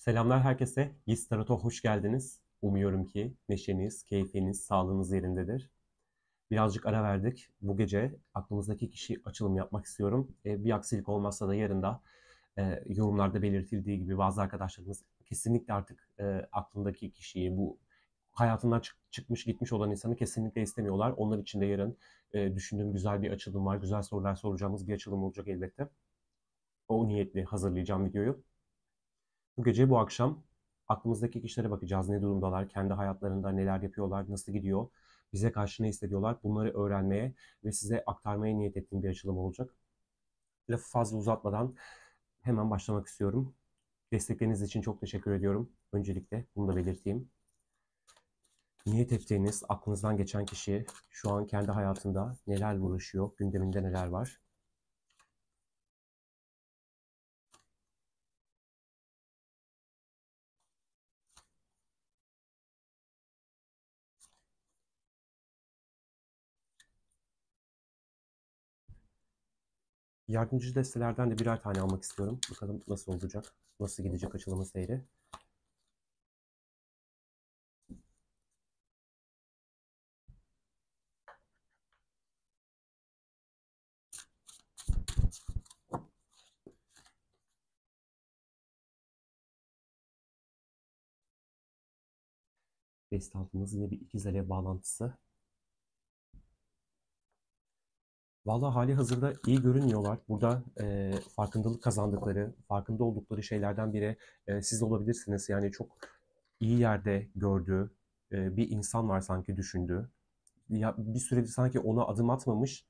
Selamlar herkese. Yiğit Tarot'a hoş geldiniz. Umuyorum ki neşeniz, keyfiniz, sağlığınız yerindedir. Birazcık ara verdik. Bu gece aklımızdaki kişi açılım yapmak istiyorum. Bir aksilik olmazsa da yarın da yorumlarda belirtildiği gibi bazı arkadaşlarımız kesinlikle artık aklındaki kişiyi, bu hayatından çıkmış gitmiş olan insanı kesinlikle istemiyorlar. Onlar için de yarın düşündüğüm güzel bir açılım var. Güzel sorular soracağımız bir açılım olacak elbette. O niyetle hazırlayacağım videoyu. Bu gece, bu akşam aklımızdaki kişilere bakacağız. Ne durumdalar, kendi hayatlarında neler yapıyorlar, nasıl gidiyor, bize karşı ne hissediyorlar, bunları öğrenmeye ve size aktarmaya niyet ettiğim bir açılım olacak. Lafı fazla uzatmadan hemen başlamak istiyorum. Destekleriniz için çok teşekkür ediyorum. Öncelikle bunu da belirteyim. Niyet ettiğiniz, aklınızdan geçen kişi şu an kendi hayatında nelerle uğraşıyor, gündeminde neler var? Yardımcı destelerden de birer tane almak istiyorum. Bakalım nasıl olacak, nasıl gidecek açılımın seyri. Deste altımız yine bir ikiz alev bağlantısı. Vallahi hali hazırda iyi görünmüyorlar. Burada farkındalık kazandıkları, farkında oldukları şeylerden biri siz olabilirsiniz. Yani çok iyi yerde gördüğü bir insan var sanki düşündüğü. Ya bir süredir sanki ona adım atmamış,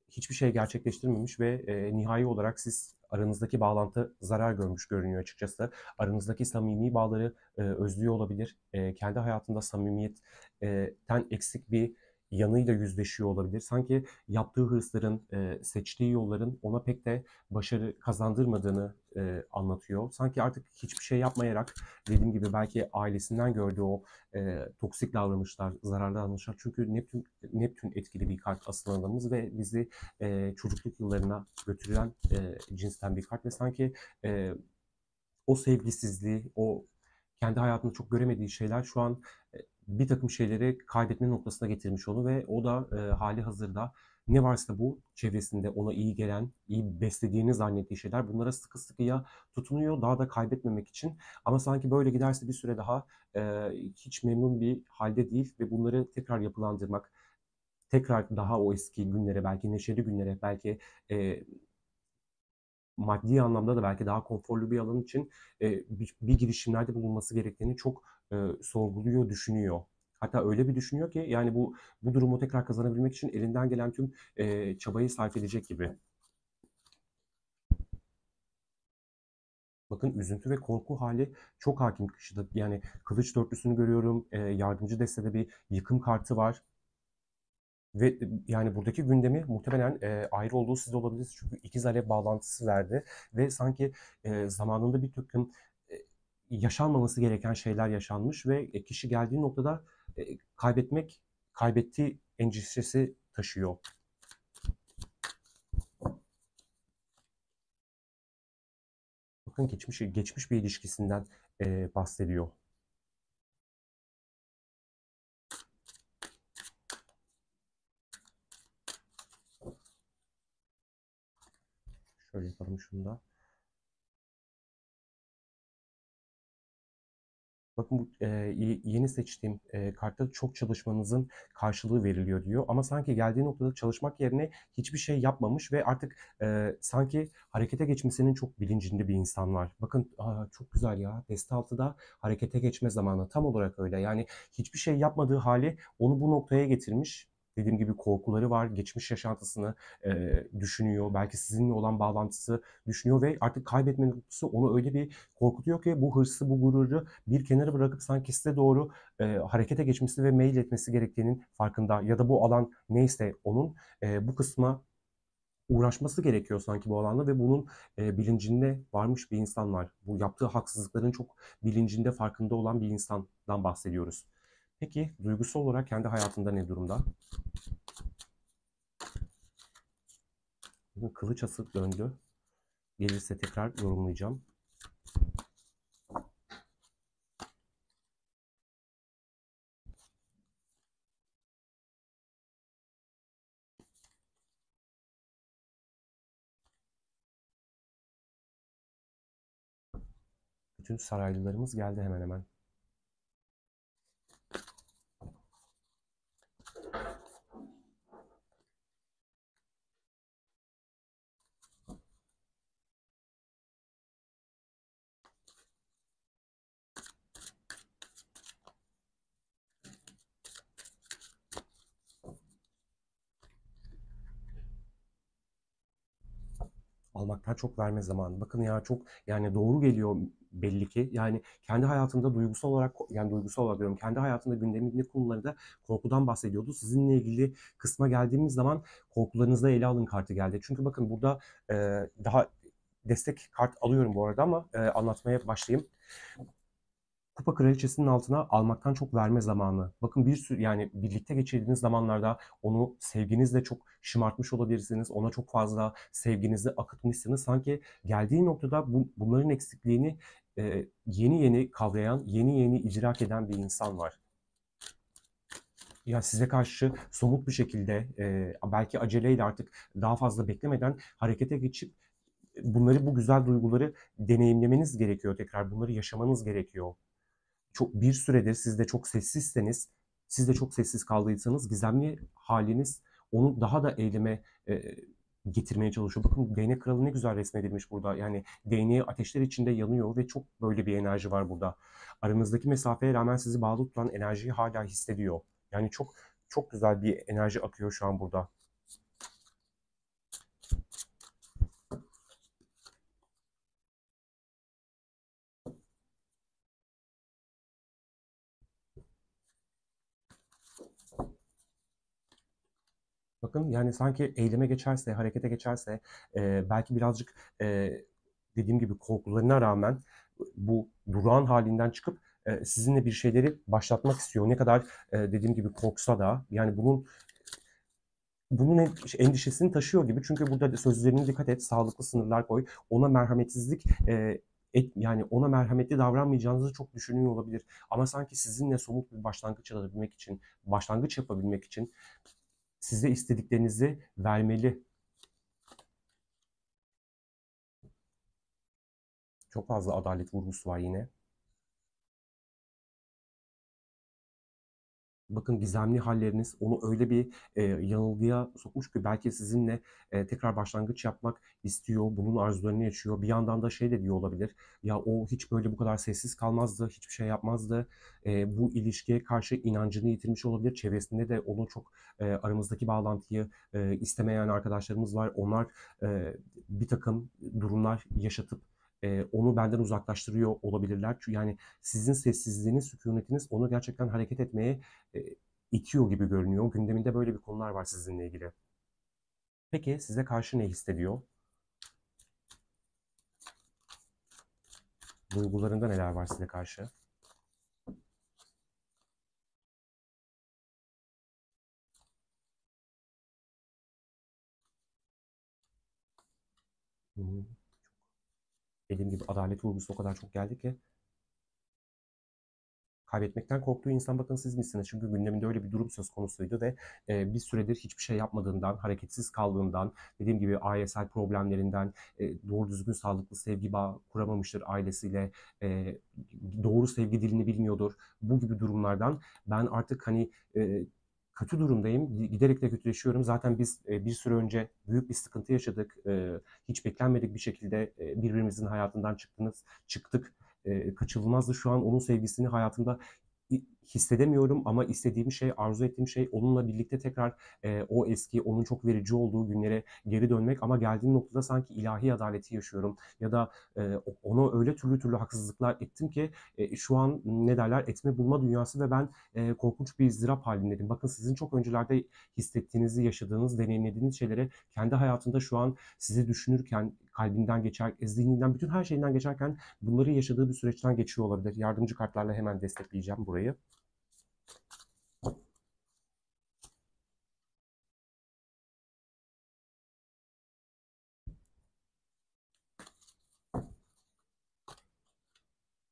hiçbir şey gerçekleştirmemiş ve nihai olarak siz aranızdaki bağlantı zarar görmüş görünüyor açıkçası. Aranızdaki samimi bağları özlüyor olabilir. Kendi hayatında samimiyetten eksik bir yanıyla yüzleşiyor olabilir. Sanki yaptığı hırsların, seçtiği yolların ona pek de başarı kazandırmadığını anlatıyor. Sanki artık hiçbir şey yapmayarak, dediğim gibi belki ailesinden gördüğü o toksik davranışlar, zararlı davranışlar. Çünkü Neptün etkili bir kart asıl adamımız ve bizi çocukluk yıllarına götürülen cinsten bir kart ve sanki e, o sevgisizliği, o kendi hayatında çok göremediği şeyler şu an bir takım şeyleri kaybetme noktasına getirmiş onu ve o da hali hazırda ne varsa bu çevresinde ona iyi gelen, iyi beslediğini zannettiği şeyler bunlara sıkı sıkıya tutunuyor daha da kaybetmemek için. Ama sanki böyle giderse bir süre daha hiç memnun bir halde değil ve bunları tekrar yapılandırmak, tekrar daha o eski günlere, belki neşeli günlere, belki e, maddi anlamda da belki daha konforlu bir alan için bir girişimlerde bulunması gerektiğini çok sorguluyor, düşünüyor. Hatta öyle bir düşünüyor ki yani bu durumu tekrar kazanabilmek için elinden gelen tüm çabayı sarf edecek gibi. Bakın üzüntü ve korku hali çok hakim kişide. Yani kılıç dörtlüsünü görüyorum. Yardımcı destede bir yıkım kartı var. Ve yani buradaki gündemi muhtemelen ayrı olduğu siz de olabilirsiniz. Çünkü ikiz alev bağlantısı verdi. Ve sanki zamanında bir takım e, yaşanmaması gereken şeyler yaşanmış ve kişi geldiği noktada kaybettiği endişesi taşıyor. Bakın geçmiş bir ilişkisinden bahsediyor. Şöyle yapalım şunu da. Bakın bu yeni seçtiğim kartta çok çalışmanızın karşılığı veriliyor diyor. Ama sanki geldiği noktada çalışmak yerine hiçbir şey yapmamış ve artık sanki harekete geçmesinin çok bilincinde bir insan var. Bakın çok güzel ya. Deste altıda harekete geçme zamanı. Tam olarak öyle. Yani hiçbir şey yapmadığı hali onu bu noktaya getirmiş. Dediğim gibi korkuları var. Geçmiş yaşantısını düşünüyor. Belki sizinle olan bağlantısı düşünüyor ve artık kaybetme noktası onu öyle bir korkutuyor ki bu hırsı, bu gururu bir kenara bırakıp sanki size doğru harekete geçmesi ve mail etmesi gerektiğinin farkında ya da bu alan neyse onun bu kısma uğraşması gerekiyor sanki bu alanda ve bunun bilincinde varmış bir insan var. Bu yaptığı haksızlıkların çok bilincinde, farkında olan bir insandan bahsediyoruz. Peki duygusal olarak kendi hayatında ne durumda? Bugün kılıç ası döndü. Gelirse tekrar yorumlayacağım. Bütün saraylılarımız geldi hemen hemen. Almaktan çok verme zamanı. Bakın ya çok yani doğru geliyor belli ki. Yani kendi hayatında duygusal olarak yani duygusal olarak diyorum kendi hayatında gündeminde konularında korkudan bahsediyordu. Sizinle ilgili kısma geldiğimiz zaman korkularınızı ele alın kartı geldi. Çünkü bakın burada daha destek kart alıyorum bu arada ama anlatmaya başlayayım. Kupa Kraliçesi'nin altına almaktan çok verme zamanı. Bakın bir sürü yani birlikte geçirdiğiniz zamanlarda onu sevginizle çok şımartmış olabilirsiniz. Ona çok fazla sevginizi akıtmışsınız. Sanki geldiği noktada bunların eksikliğini yeni yeni kavrayan, yeni yeni idrak eden bir insan var. Ya size karşı somut bir şekilde belki aceleyle artık daha fazla beklemeden harekete geçip bu güzel duyguları deneyimlemeniz gerekiyor tekrar. Bunları yaşamanız gerekiyor. Çok bir süredir siz de çok sessizseniz, siz de çok sessiz kaldıysanız gizemli haliniz onu daha da eyleme getirmeye çalışıyor. Bakın değnek kralı ne güzel resmedilmiş burada. Yani değneği ateşler içinde yanıyor ve çok böyle bir enerji var burada. Aranızdaki mesafeye rağmen sizi bağlı tutan enerjiyi hala hissediyor. Yani çok çok güzel bir enerji akıyor şu an burada. Bakın yani sanki eyleme geçerse, harekete geçerse belki birazcık e, dediğim gibi korkularına rağmen bu durağan halinden çıkıp sizinle bir şeyleri başlatmak istiyor. Ne kadar dediğim gibi korksa da yani bunun endişesini taşıyor gibi. Çünkü burada sözlerine dikkat et, sağlıklı sınırlar koy. Ona merhametsizlik yani ona merhametli davranmayacağınızı çok düşünüyor olabilir. Ama sanki sizinle somut bir başlangıç yapabilmek için, başlangıç yapabilmek için size istediklerinizi vermeli. Çok fazla adalet vurgusu var yine. Bakın gizemli halleriniz onu öyle bir yanılgıya sokmuş ki belki sizinle tekrar başlangıç yapmak istiyor, bunun arzularını yaşıyor. Bir yandan da şey de diyor olabilir, ya o hiç böyle bu kadar sessiz kalmazdı, hiçbir şey yapmazdı. Bu ilişkiye karşı inancını yitirmiş olabilir. Çevresinde de onu çok aramızdaki bağlantıyı istemeyen arkadaşlarımız var. Onlar e, bir takım durumlar yaşatıp onu benden uzaklaştırıyor olabilirler. Çünkü yani sizin sessizliğiniz, sükunetiniz onu gerçekten hareket etmeye e, itiyor gibi görünüyor. Gündeminde böyle bir konular var sizinle ilgili. Peki size karşı ne hissediyor? Duygularında neler var size karşı? Hmm. Dediğim gibi adalet vurgusu o kadar çok geldi ki kaybetmekten korktuğu insan bakın siz misiniz? Çünkü gündeminde öyle bir durum söz konusuydu ve bir süredir hiçbir şey yapmadığından, hareketsiz kaldığından, dediğim gibi ailesel problemlerinden, doğru düzgün sağlıklı sevgi bağı kuramamıştır ailesiyle, doğru sevgi dilini bilmiyordur. Bu gibi durumlardan ben artık hani kötü durumdayım, giderek de kötüleşiyorum. Zaten biz bir süre önce büyük bir sıkıntı yaşadık. Hiç beklenmedik bir şekilde birbirimizin hayatından çıktık. Kaçınılmazdı. Şu an onun sevgisini hayatımda hissedemiyorum ama istediğim şey, arzu ettiğim şey onunla birlikte tekrar o eski, onun çok verici olduğu günlere geri dönmek ama geldiğim noktada sanki ilahi adaleti yaşıyorum ya da ona öyle türlü türlü haksızlıklar ettim ki şu an ne derler etme bulma dünyası ve ben korkunç bir ızdırap halindeyim. Bakın sizin çok öncelerde hissettiğinizi, yaşadığınız, deneyimlediğiniz şeylere kendi hayatında şu an sizi düşünürken, kalbinden geçer, zihninden, bütün her şeyinden geçerken bunları yaşadığı bir süreçten geçiyor olabilir. Yardımcı kartlarla hemen destekleyeceğim burayı.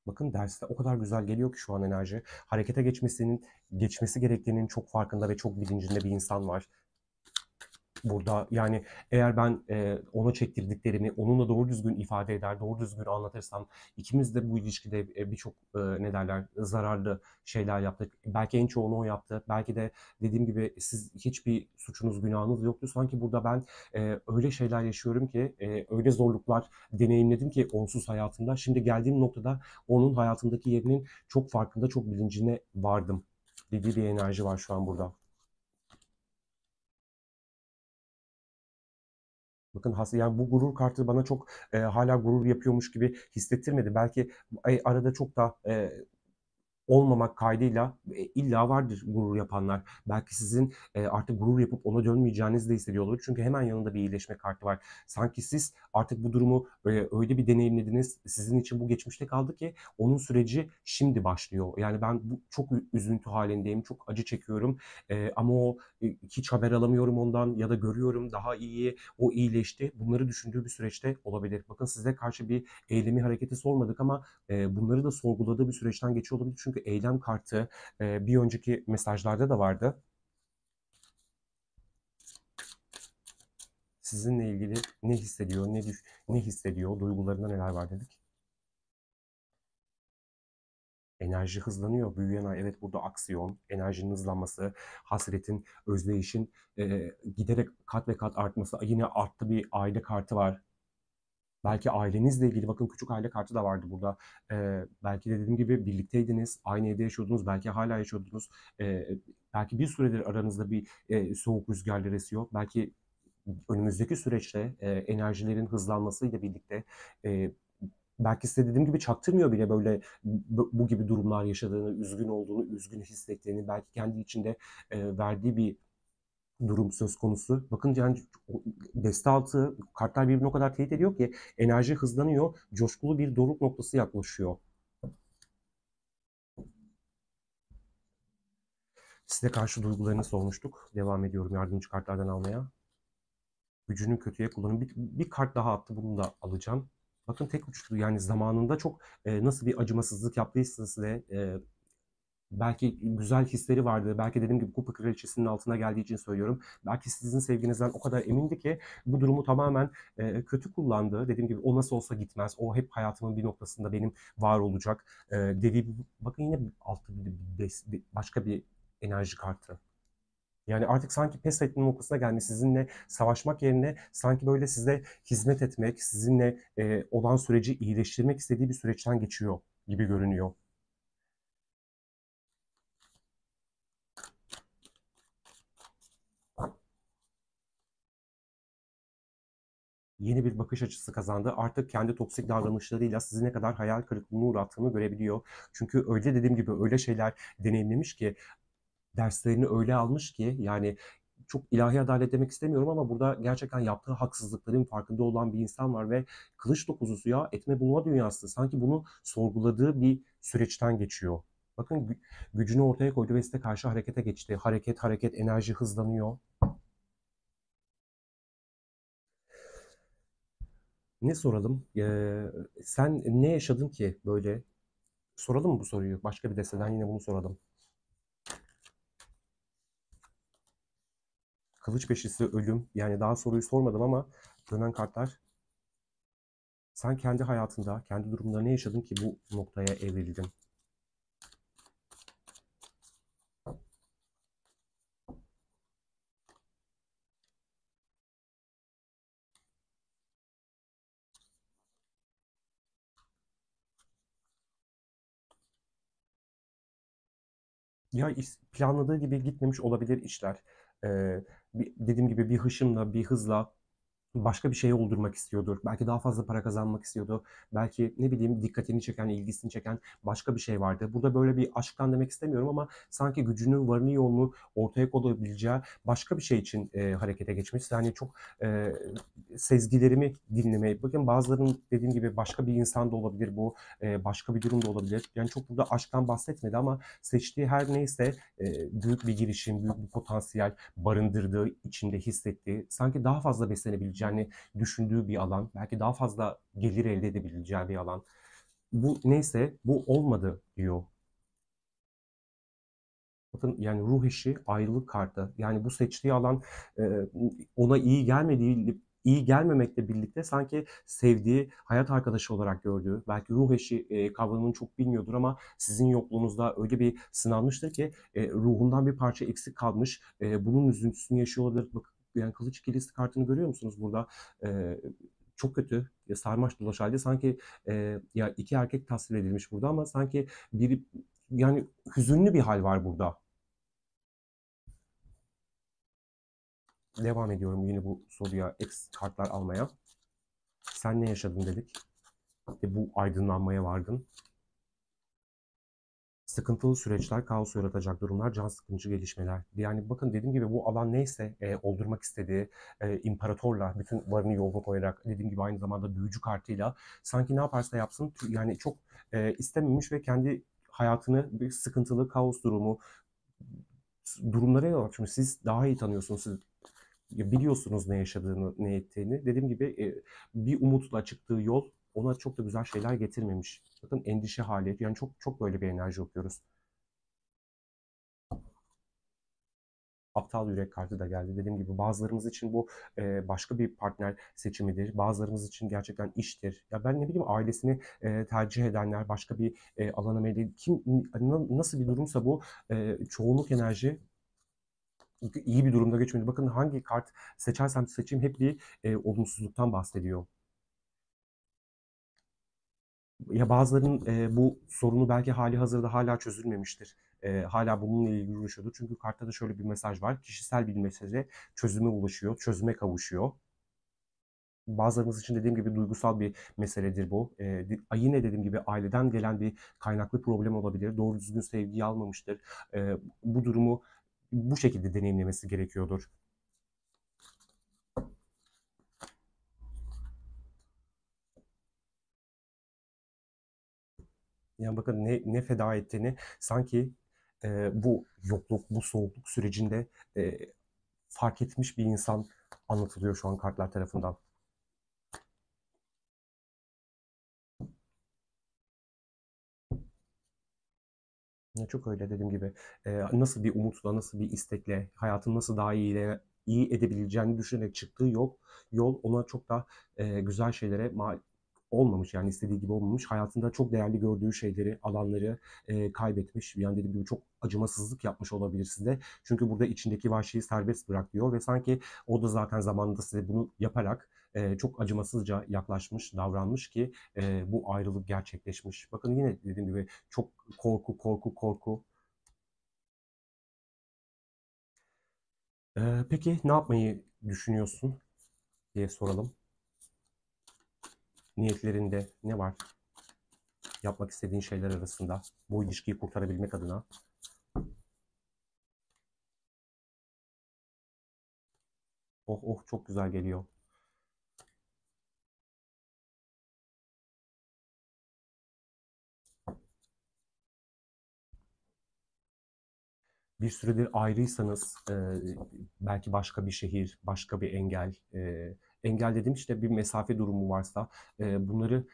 Bakın derste o kadar güzel geliyor ki şu an enerji. Harekete geçmesi gerektiğinin çok farkında ve çok bilincinde bir insan var. Burada yani eğer ben ona çektirdiklerimi onunla doğru düzgün ifade eder, doğru düzgün anlatırsam ikimiz de bu ilişkide birçok ne derler zararlı şeyler yaptık. Belki en çoğunu o yaptı. Belki de dediğim gibi siz hiçbir suçunuz günahınız yoktu. Sanki burada ben öyle şeyler yaşıyorum ki öyle zorluklar deneyimledim ki onsuz hayatımda. Şimdi geldiğim noktada onun hayatımdaki yerinin çok farkında, çok bilincine vardım dediği bir enerji var şu an burada. Bakın yani bu gurur kartı bana çok hala gurur yapıyormuş gibi hissettirmedi. Belki arada çok da olmamak kaydıyla illa vardır gurur yapanlar. Belki sizin artık gurur yapıp ona dönmeyeceğinizi de hissediyor olabilir. Çünkü hemen yanında bir iyileşme kartı var. Sanki siz artık bu durumu öyle bir deneyimlediniz. Sizin için bu geçmişte kaldı ki onun süreci şimdi başlıyor. Yani ben çok üzüntü halindeyim. Çok acı çekiyorum. Ama o hiç haber alamıyorum ondan ya da görüyorum daha iyi, o iyileşti. Bunları düşündüğü bir süreçte olabilir. Bakın size karşı bir eylemi hareketi sormadık ama bunları da sorguladığı bir süreçten geçiyor olabilir. Çünkü eylem kartı bir önceki mesajlarda da vardı. Sizinle ilgili ne hissediyor, ne hissediyor, duygularında neler var dedik. Enerji hızlanıyor, büyüyen ay. Evet burada aksiyon, enerjinin hızlanması, hasretin, özdeyişin giderek kat ve kat artması. Yine arttı bir aile kartı var. Belki ailenizle ilgili bakın küçük aile kartı da vardı burada. Belki de dediğim gibi birlikteydiniz, aynı evde yaşıyordunuz, belki hala yaşıyordunuz. Belki bir süredir aranızda bir soğuk rüzgarlar esiyor. Belki önümüzdeki süreçte enerjilerin hızlanmasıyla birlikte e, belki size dediğim gibi çaktırmıyor bile böyle bu gibi durumlar yaşadığını, üzgün olduğunu, üzgün hissettiğini, belki kendi içinde verdiği bir durum söz konusu. Bakın yani deste altı kartlar birbirini o kadar teyit ediyor ki enerji hızlanıyor, coşkulu bir doruk noktası yaklaşıyor. Size karşı duygularını sormuştuk. Devam ediyorum yardımcı kartlardan almaya. Gücünü kötüye kullanın. Bir kart daha attı. Bunu da alacağım. Bakın tek uçlu yani zamanında çok nasıl bir acımasızlık yaptıysa size belki güzel hisleri vardı. Belki dediğim gibi kupa kraliçesinin altına geldiği için söylüyorum. Belki sizin sevginizden o kadar emindi ki bu durumu tamamen kötü kullandı. Dediğim gibi o nasıl olsa gitmez. O hep hayatımın bir noktasında benim var olacak. Dediği bakın yine altta başka bir enerji kartı. Yani artık sanki pes etme noktasına gelmiş. Sizinle savaşmak yerine sanki böyle size hizmet etmek, sizinle olan süreci iyileştirmek istediği bir süreçten geçiyor gibi görünüyor. Yeni bir bakış açısı kazandı. Artık kendi toksik davranışlarıyla sizi ne kadar hayal kırıklığına uğrattığını görebiliyor. Çünkü öyle dediğim gibi öyle şeyler deneyimlemiş ki, derslerini öyle almış ki yani çok ilahi adalet demek istemiyorum ama burada gerçekten yaptığı haksızlıkların farkında olan bir insan var ve kılıç dokuzusu ya etme bulma dünyası sanki bunu sorguladığı bir süreçten geçiyor. Bakın gücünü ortaya koydu ve size karşı harekete geçti. Hareket, hareket, enerji hızlanıyor. Ne soralım? Sen ne yaşadın ki böyle? Soralım mı bu soruyu? Başka bir desteden yine bunu soralım. Kılıç beşlisi ölüm. Yani daha soruyu sormadım ama dönen kartlar. Sen kendi hayatında, kendi durumunda ne yaşadın ki bu noktaya evrildin? Ya planladığı gibi gitmemiş olabilir işler. Dediğim gibi bir hışımla, bir hızla başka bir şey oldurmak istiyordur. Belki daha fazla para kazanmak istiyordu. Belki ne bileyim dikkatini çeken, ilgisini çeken başka bir şey vardı. Burada böyle bir aşktan demek istemiyorum ama sanki gücünü, varını yoğunu ortaya koyabileceği başka bir şey için harekete geçmiş. Yani çok e, sezgilerimi dinlemeye. Bakın bazılarının dediğim gibi başka bir insan da olabilir bu. Başka bir durum da olabilir. Yani çok burada aşktan bahsetmedi ama seçtiği her neyse büyük bir girişim, büyük bir potansiyel barındırdığı, içinde hissettiği, sanki daha fazla beslenebileceğini düşündüğü bir alan, belki daha fazla gelir elde edebileceği bir alan. Bu neyse bu olmadı diyor. Bakın yani ruh eşi ayrılık kartı. Yani bu seçtiği alan e, ona iyi gelmemekle birlikte sanki sevdiği hayat arkadaşı olarak gördüğü, belki ruh eşi kavramını çok bilmiyordur ama sizin yokluğunuzda öyle bir sınanmıştır ki ruhundan bir parça eksik kalmış. Bunun üzüntüsünü yaşıyor olabilir. Bakın yani kılıç ikilisi kartını görüyor musunuz burada? E, Çok kötü. Sarmaş dolaş halde sanki ya iki erkek tasvir edilmiş burada ama sanki biri yani hüzünlü bir hal var burada. Devam ediyorum yine bu soruya X kartlar almaya. Sen ne yaşadın dedik. Bu aydınlanmaya vardın. Sıkıntılı süreçler, kaos yaratacak durumlar, can sıkıcı gelişmeler. Yani bakın dediğim gibi bu alan neyse oldurmak istediği imparatorla bütün varını yoluna koyarak dediğim gibi aynı zamanda büyücü kartıyla sanki ne yaparsa yapsın yani çok istememiş ve kendi hayatını bir sıkıntılı kaos durumlara yol açmış. Siz daha iyi tanıyorsunuz. Siz biliyorsunuz ne yaşadığını, ne ettiğini. Dediğim gibi bir umutla çıktığı yol ona çok da güzel şeyler getirmemiş. Bakın endişe hali, yani çok çok böyle bir enerji okuyoruz. Aptal yürek kartı da geldi. Dediğim gibi bazılarımız için bu başka bir partner seçimidir. Bazılarımız için gerçekten iştir. Ya ben ne bileyim ailesini tercih edenler başka bir alana meyilli. Nasıl bir durumsa bu çoğunluk enerji iyi bir durumda geçmedi. Bakın hangi kart seçersem seçeyim hep bir olumsuzluktan bahsediyor. Ya bazılarının bu sorunu belki hali hazırda hala çözülmemiştir. Hala bununla ilgili uğraşıyordur. Çünkü kartta da şöyle bir mesaj var. Kişisel bir mesele çözüme ulaşıyor, çözüme kavuşuyor. Bazılarımız için dediğim gibi duygusal bir meseledir bu. Yine dediğim gibi aileden gelen bir kaynaklı problem olabilir. Doğru düzgün sevgiyi almamıştır. Bu durumu bu şekilde deneyimlemesi gerekiyordur. Yani bakın ne feda ettiğini sanki bu yokluk, bu soğukluk sürecinde e, fark etmiş bir insan anlatılıyor şu an kartlar tarafından. Ya çok öyle dediğim gibi nasıl bir umutla, nasıl bir istekle, hayatın nasıl daha iyi edebileceğini düşünerek çıktığı yol ona çok da güzel şeylere olmamış yani istediği gibi olmamış. Hayatında çok değerli gördüğü şeyleri, alanları kaybetmiş. Yani dediğim gibi çok acımasızlık yapmış olabilir size. Çünkü burada içindeki vahşiyi serbest bırak diyor ve sanki o da zaten zamanında size bunu yaparak çok acımasızca yaklaşmış, davranmış ki bu ayrılık gerçekleşmiş. Bakın yine dediğim gibi çok korku, korku, korku. Peki ne yapmayı düşünüyorsun diye soralım. Niyetlerinde ne var? Yapmak istediğin şeyler arasında bu ilişkiyi kurtarabilmek adına. Oh oh çok güzel geliyor. Bir süredir ayrıysanız belki başka bir şehir, başka bir engel, engel dediğim işte bir mesafe durumu varsa bunları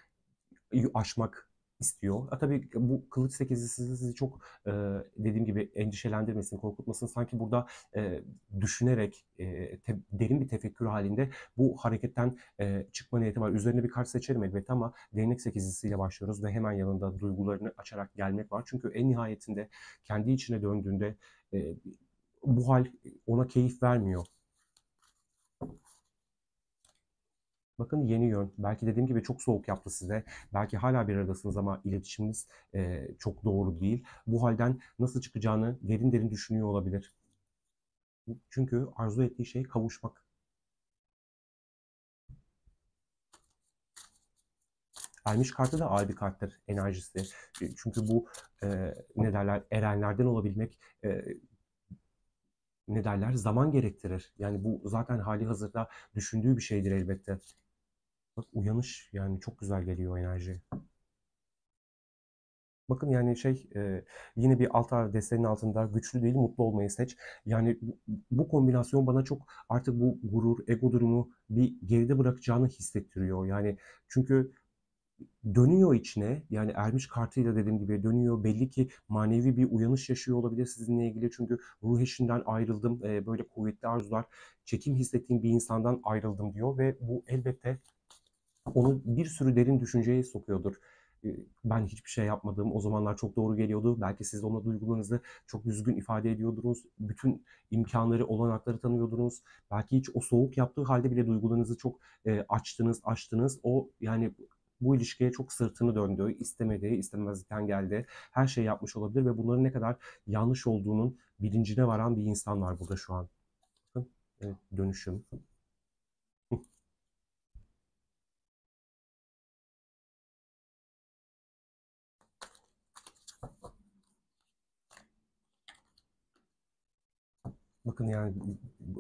aşmak istiyor. Tabii bu kılıç sekizlisi sizi çok dediğim gibi endişelendirmesin, korkutmasın. Sanki burada düşünerek derin bir tefekkür halinde bu hareketten çıkma niyeti var. Üzerine bir kart seçerim elbette ama değnek sekizlisiyle başlıyoruz ve hemen yanında duygularını açarak gelmek var. Çünkü en nihayetinde kendi içine döndüğünde e, bu hal ona keyif vermiyor. Bakın yeni yön. Belki dediğim gibi çok soğuk yaptı size. Belki hala bir aradasınız ama iletişiminiz çok doğru değil. Bu halden nasıl çıkacağını derin derin düşünüyor olabilir. Çünkü arzu ettiği şey kavuşmak. Ermiş kartı da ağır bir karttır enerjisi. Çünkü bu ne derler erenlerden olabilmek ne derler zaman gerektirir. Yani bu zaten hali hazırda düşündüğü bir şeydir elbette. Bak uyanış yani çok güzel geliyor enerji. Bakın yani yine bir altar desteğinin altında güçlü değil mutlu olmayı seç. Yani bu kombinasyon bana çok artık bu gurur, ego durumu bir geride bırakacağını hissettiriyor. Yani çünkü dönüyor içine. Yani ermiş kartıyla dediğim gibi dönüyor. Belli ki manevi bir uyanış yaşıyor olabilir sizinle ilgili. Çünkü ruh eşinden ayrıldım. Böyle kuvvetli arzular, çekim hissettiğim bir insandan ayrıldım diyor ve bu elbette onu bir sürü derin düşünceye sokuyordur. Ben hiçbir şey yapmadım. O zamanlar çok doğru geliyordu. Belki siz ona duygularınızı çok düzgün ifade ediyordunuz. Bütün imkanları, olanakları tanıyordunuz. Belki hiç o soğuk yaptığı halde bile duygularınızı çok açtınız. O yani bu ilişkiye çok sırtını döndü. İstemedi, istemezlikten geldi. Her şeyi yapmış olabilir ve bunların ne kadar yanlış olduğunun bilincine varan bir insan var burada şu an. Bakın, evet, dönüşüm. Bakın yani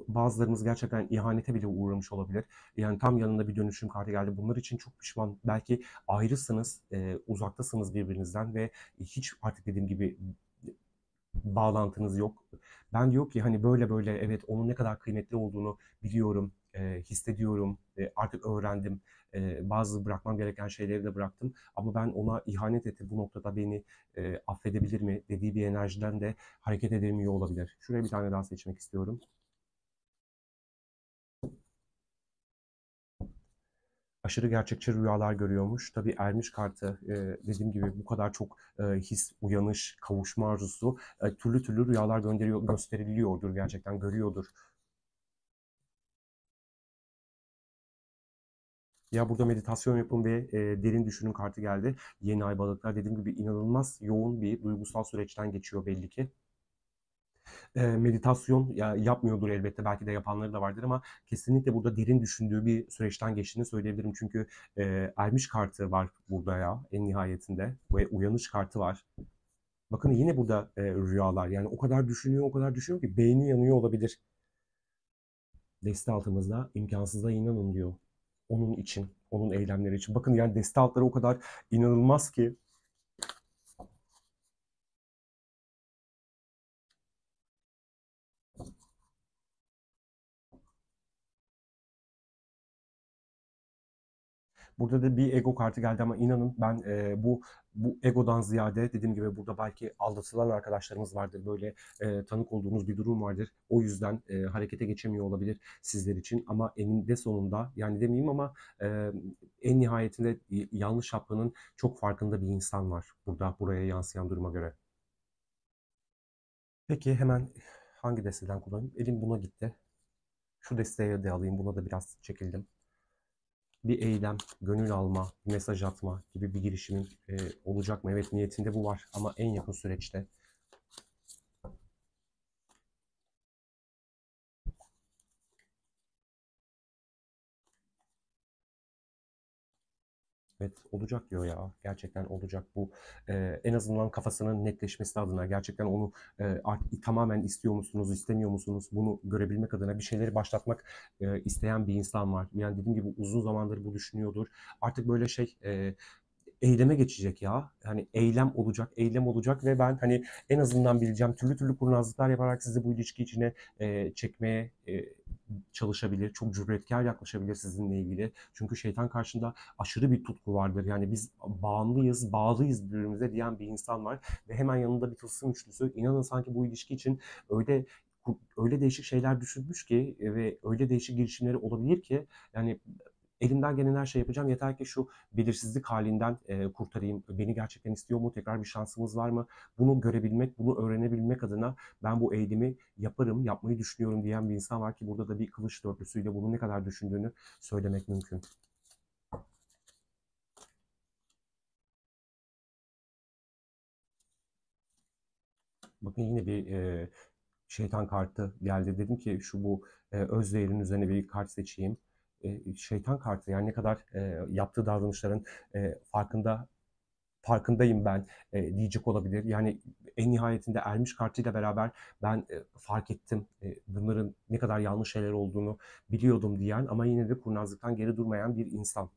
bazılarımız gerçekten ihanete bile uğramış olabilir. Yani tam yanında bir dönüşüm kartı geldi. Bunlar için çok pişman. Belki ayrısınız, uzaktasınız birbirinizden ve hiç artık dediğim gibi bağlantınız yok. Ben diyor ki hani böyle böyle evet onun ne kadar kıymetli olduğunu biliyorum, hissediyorum, artık öğrendim. Bazı bırakmam gereken şeyleri de bıraktım. Ama ben ona ihanet etti. Bu noktada beni affedebilir mi dediği bir enerjiden de hareket edemiyor olabilir. Şuraya bir tane daha seçmek istiyorum. Aşırı gerçekçi rüyalar görüyormuş. Tabii ermiş kartı dediğim gibi bu kadar çok his, uyanış, kavuşma arzusu türlü türlü rüyalar gösteriliyordur gerçekten görüyordur. Ya burada meditasyon yapın ve derin düşünün kartı geldi. Yeni ay balıklar dediğim gibi inanılmaz yoğun bir duygusal süreçten geçiyor belli ki. Meditasyon ya, yapmıyordur elbette belki de yapanları da vardır ama kesinlikle burada derin düşündüğü bir süreçten geçtiğini söyleyebilirim. Çünkü ermiş kartı var burada ya en nihayetinde ve uyanış kartı var. Bakın yine burada rüyalar yani o kadar düşünüyor ki beyni yanıyor olabilir. Deste altımızda imkansıza inanın diyor. Onun için, onun eylemleri için. Bakın yani deste altları o kadar inanılmaz ki burada da bir ego kartı geldi ama inanın ben bu egodan ziyade dediğim gibi burada belki aldatılan arkadaşlarımız vardır. Böyle tanık olduğunuz bir durum vardır. O yüzden harekete geçemiyor olabilir sizler için ama eninde sonunda yani demeyeyim ama en nihayetinde yanlış yaptığının çok farkında bir insan var burada buraya yansıyan duruma göre. Peki hemen hangi desteden kullanayım? Elim buna gitti. Şu desteğe de alayım. Buna da biraz çekildim. Bir eylem, gönül alma, mesaj atma gibi bir girişimin olacak mı? Evet niyetinde bu var ama en yakın süreçte. Evet olacak diyor ya. Gerçekten olacak bu. En azından kafasının netleşmesi adına gerçekten onu tamamen istiyor musunuz, istemiyor musunuz? Bunu görebilmek adına bir şeyleri başlatmak isteyen bir insan var. Yani dediğim gibi uzun zamandır bu düşünüyordur. Artık böyle eyleme geçecek ya. Hani eylem olacak, eylem olacak ve ben hani en azından bileceğim türlü türlü kurnazlıklar yaparak sizi bu ilişki içine çekmeye çalışabilir. Çok cüretkar yaklaşabilir sizinle ilgili. Çünkü şeytan karşında aşırı bir tutku vardır. Yani biz bağımlıyız, bağlıyız birbirimize diyen bir insan var ve hemen yanında bir tılsım üçlüsü. İnanın sanki bu ilişki için öyle öyle değişik şeyler düşünmüş ki ve öyle değişik girişimleri olabilir ki yani elimden gelen her şey yapacağım. Yeter ki şu belirsizlik halinden kurtarayım. Beni gerçekten istiyor mu? Tekrar bir şansımız var mı? Bunu görebilmek, bunu öğrenebilmek adına ben bu eylemi yaparım, yapmayı düşünüyorum diyen bir insan var ki burada da bir kılıç dörtlüsüyle bunu ne kadar düşündüğünü söylemek mümkün. Bakın yine bir şeytan kartı geldi. Dedim ki şu bu öz değerin üzerine bir kart seçeyim. Şeytan kartı yani ne kadar yaptığı davranışların farkındayım ben diyecek olabilir. Yani en nihayetinde ermiş kartıyla beraber ben fark ettim bunların ne kadar yanlış şeyler olduğunu biliyordum diyen ama yine de kurnazlıktan geri durmayan bir insan.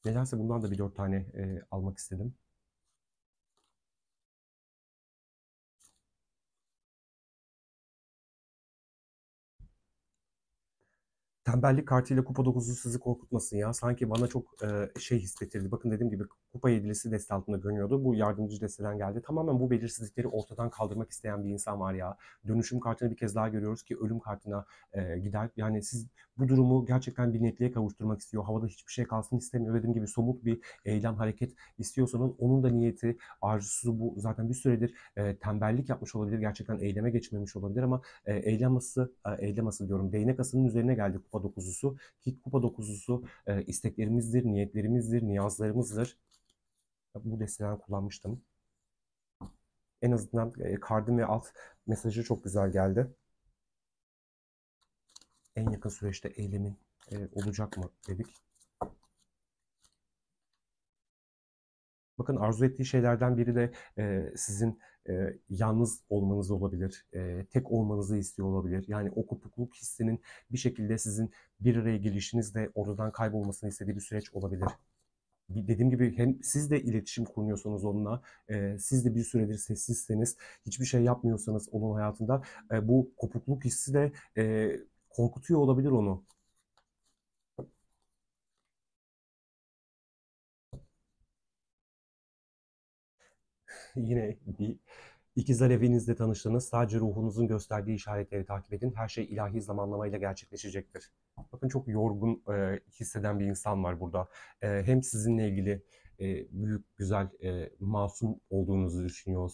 Nedense bundan da bir 4 tane almak istedim. Tembellik kartıyla kupa 9'u sizi korkutmasın ya. Sanki bana çok şey hissettirdi. Bakın dediğim gibi kupa 7'lisi deste altında görünüyordu. Bu yardımcı desteden geldi. Tamamen bu belirsizlikleri ortadan kaldırmak isteyen bir insan var ya. Dönüşüm kartını bir kez daha görüyoruz ki ölüm kartına gider. Yani siz bu durumu gerçekten bir netliğe kavuşturmak istiyor. Havada hiçbir şey kalsın istemiyor. Dediğim gibi somut bir eylem, hareket istiyorsanız onun da niyeti, arzusu bu. Zaten bir süredir tembellik yapmış olabilir. Gerçekten eyleme geçmemiş olabilir ama eylem ası diyorum. Değnek asının üzerine geldi kupa dokuzusu. Ki kupa dokuzusu isteklerimizdir, niyetlerimizdir, niyazlarımızdır. Bu desteden kullanmıştım. En azından kardım ve alt mesajı çok güzel geldi. En yakın süreçte eylemin olacak mı dedik. Bakın arzu ettiği şeylerden biri de sizin yalnız olmanız olabilir. Tek olmanızı istiyor olabilir. Yani o kopukluk hissinin bir şekilde sizin bir araya gelişinizle oradan kaybolmasını istediği bir süreç olabilir. Dediğim gibi hem siz de iletişim kurmuyorsanız onunla, siz de bir süredir sessizseniz, hiçbir şey yapmıyorsanız onun hayatında bu kopukluk hissi de korkutuyor olabilir onu. Yine bir ikizler evinizde tanıştınız. Sadece ruhunuzun gösterdiği işaretleri takip edin. Her şey ilahi zamanlamayla gerçekleşecektir. Bakın çok yorgun hisseden bir insan var burada. Hem sizinle ilgili büyük, güzel, masum olduğunuzu düşünüyor.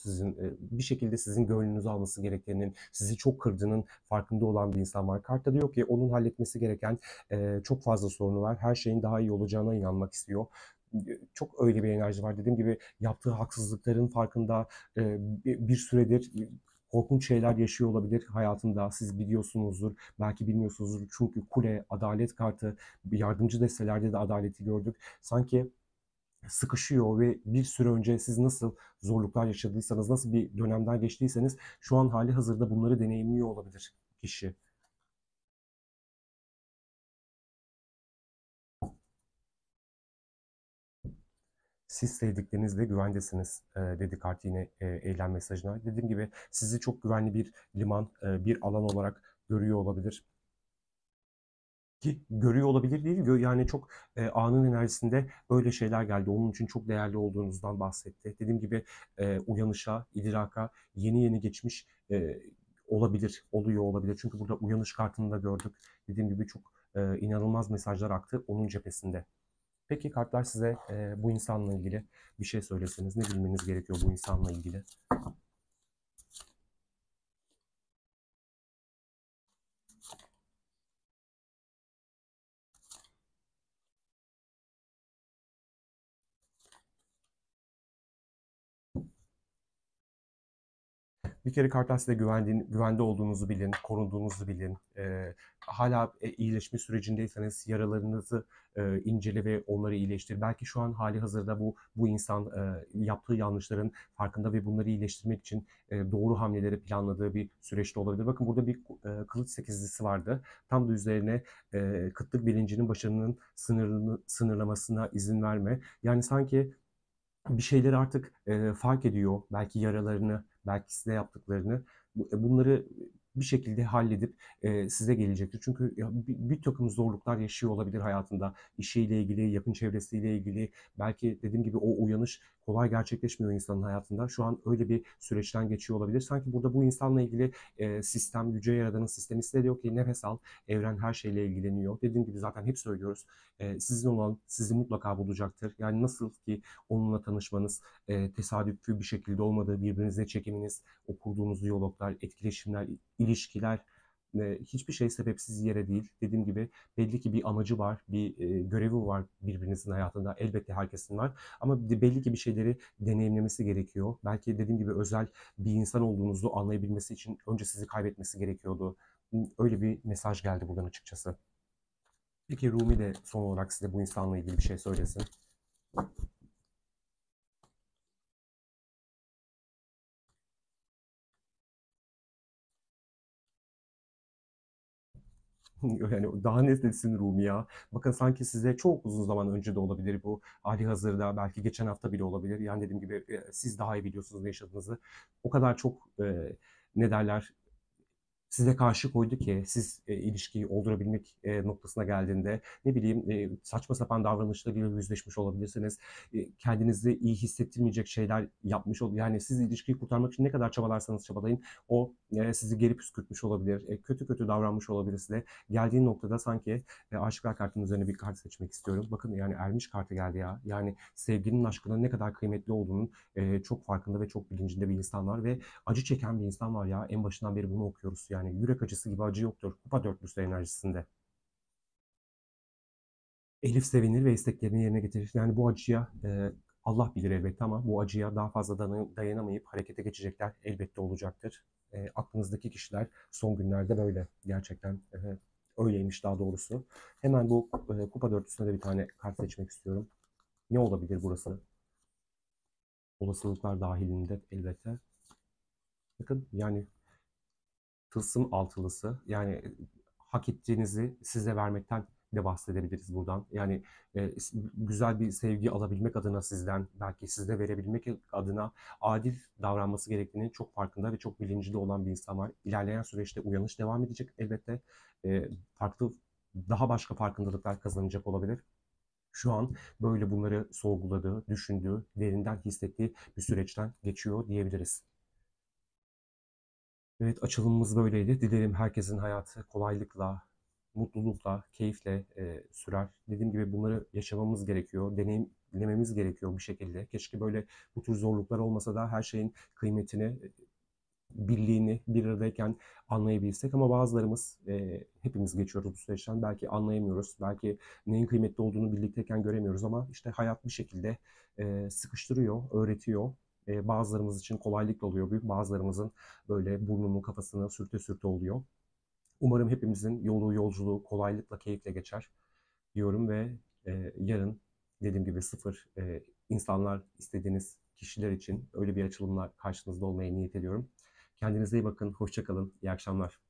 Bir şekilde sizin gönlünüzü alması gerektiğinin, sizi çok kırdığının farkında olan bir insan var. Kartta diyor ki onun halletmesi gereken çok fazla sorunu var. Her şeyin daha iyi olacağına inanmak istiyor. Çok öyle bir enerji var. Dediğim gibi yaptığı haksızlıkların farkında, bir süredir korkunç şeyler yaşıyor olabilir hayatında. Siz biliyorsunuzdur, belki bilmiyorsunuzdur. Çünkü kule, adalet kartı, yardımcı destelerde de adaleti gördük. Sanki sıkışıyor ve bir süre önce siz nasıl zorluklar yaşadıysanız, nasıl bir dönemden geçtiyseniz şu an hali hazırda bunları deneyimliyor olabilir kişi. Siz sevdiklerinizle güvendesiniz dedi kart yine eylem mesajına. Dediğim gibi sizi çok güvenli bir liman, bir alan olarak görüyor olabilir. Ki görüyor olabilir değil, yani çok anın enerjisinde öyle şeyler geldi. Onun için çok değerli olduğunuzdan bahsetti. Dediğim gibi uyanışa, idraka yeni yeni geçmiş olabilir, oluyor olabilir. Çünkü burada uyanış kartını da gördük. Dediğim gibi çok inanılmaz mesajlar aktı onun cephesinde. Peki kartlar size bu insanla ilgili bir şey söyleseniz ne bilmeniz gerekiyor bu insanla ilgili? Bir kere kartlar size güvende olduğunuzu bilin, korunduğunuzu bilin. Hala iyileşme sürecindeyseniz yaralarınızı incele ve onları iyileştir. Belki şu an hali hazırda bu insan yaptığı yanlışların farkında ve bunları iyileştirmek için doğru hamleleri planladığı bir süreçte olabilir. Bakın burada bir kılıç sekizlisi vardı. Tam da üzerine kıtlık bilincinin başarının sınırlamasına izin verme. Yani sanki bir şeyleri artık fark ediyor. Belki yaralarını, belki size yaptıklarını. Bunları bir şekilde halledip size gelecektir. Çünkü ya, bir takım zorluklar yaşıyor olabilir hayatında. İşiyle ilgili, yakın çevresiyle ilgili. Belki dediğim gibi o uyanış kolay gerçekleşmiyor insanın hayatında. Şu an öyle bir süreçten geçiyor olabilir. Sanki burada bu insanla ilgili sistem, Yüce Yaradan'ın sistemi size diyor ki nefes al, evren her şeyle ilgileniyor. Dediğim gibi zaten hep söylüyoruz. Sizin olan sizi mutlaka bulacaktır. Yani nasıl ki onunla tanışmanız tesadüfi bir şekilde olmadığı, birbirinize çekiminiz, o kurduğunuz diyaloglar, etkileşimler, ilişkiler hiçbir şey sebepsiz yere değil. Dediğim gibi belli ki bir amacı var, bir görevi var birbirinizin hayatında. Elbette herkesin var ama belli ki bir şeyleri deneyimlemesi gerekiyor. Belki dediğim gibi özel bir insan olduğunuzu anlayabilmesi için önce sizi kaybetmesi gerekiyordu. Öyle bir mesaj geldi buradan açıkçası. Peki Rumi de son olarak size bu insanla ilgili bir şey söylesin. Yani daha ne desin Rumi ya? Bakın sanki size çok uzun zaman önce de olabilir bu. Hâlihazırda belki geçen hafta bile olabilir. Yani dediğim gibi siz daha iyi biliyorsunuz ne yaşadığınızı. O kadar çok ne derler size karşı koydu ki siz ilişkiyi oldurabilmek noktasına geldiğinde ne bileyim saçma sapan davranışlarıyla yüzleşmiş olabilirsiniz. Kendinizi iyi hissettirmeyecek şeyler yapmış ol yani siz ilişkiyi kurtarmak için ne kadar çabalarsanız çabalayın o sizi geri püskürtmüş olabilir. Kötü kötü davranmış olabilir size. Geldiği noktada sanki aşıklar kartının üzerine bir kart seçmek istiyorum. Bakın yani ermiş kartı geldi ya. Yani sevginin aşkının ne kadar kıymetli olduğunun çok farkında ve çok bilincinde bir insan var ve acı çeken bir insan var ya. En başından beri bunu okuyoruz. Yani yürek acısı gibi acı yoktur. Kupa dörtlüsü enerjisinde. Elif sevinir ve isteklerini yerine getirir. Yani bu acıya Allah bilir elbette ama bu acıya daha fazla dayanamayıp harekete geçecekler elbette olacaktır. Aklınızdaki kişiler son günlerde böyle. Gerçekten öyleymiş daha doğrusu. Hemen bu kupa dörtlüsüne de bir tane kart seçmek istiyorum. Ne olabilir burası? Olasılıklar dahilinde elbette. Bakın yani tılsım altılısı yani hak ettiğinizi size vermekten de bahsedebiliriz buradan. Yani güzel bir sevgi alabilmek adına sizden belki size verebilmek adına adil davranması gerektiğinin çok farkında ve çok bilincinde olan bir insan var. İlerleyen süreçte uyanış devam edecek elbette. Farklı daha başka farkındalıklar kazanacak olabilir. Şu an böyle bunları sorguladığı, düşündüğü, derinden hissettiği bir süreçten geçiyor diyebiliriz. Evet, açılımımız böyleydi. Dilerim herkesin hayatı kolaylıkla, mutlulukla, keyifle sürer. Dediğim gibi bunları yaşamamız gerekiyor, deneyimlememiz gerekiyor bir şekilde. Keşke böyle bu tür zorluklar olmasa da her şeyin kıymetini, birliğini bir aradayken anlayabilsek. Ama bazılarımız, hepimiz geçiyoruz bu süreçten. Belki anlayamıyoruz, belki neyin kıymetli olduğunu birlikteyken göremiyoruz ama işte hayat bir şekilde sıkıştırıyor, öğretiyor. Bazılarımız için kolaylıkla oluyor bu, bazılarımızın böyle burnunu kafasına sürte sürte oluyor. Umarım hepimizin yolculuğu kolaylıkla, keyifle geçer diyorum ve yarın dediğim gibi sıfır insanlar istediğiniz kişiler için öyle bir açılımla karşınızda olmaya niyet ediyorum. Kendinize iyi bakın, hoşça kalın, iyi akşamlar.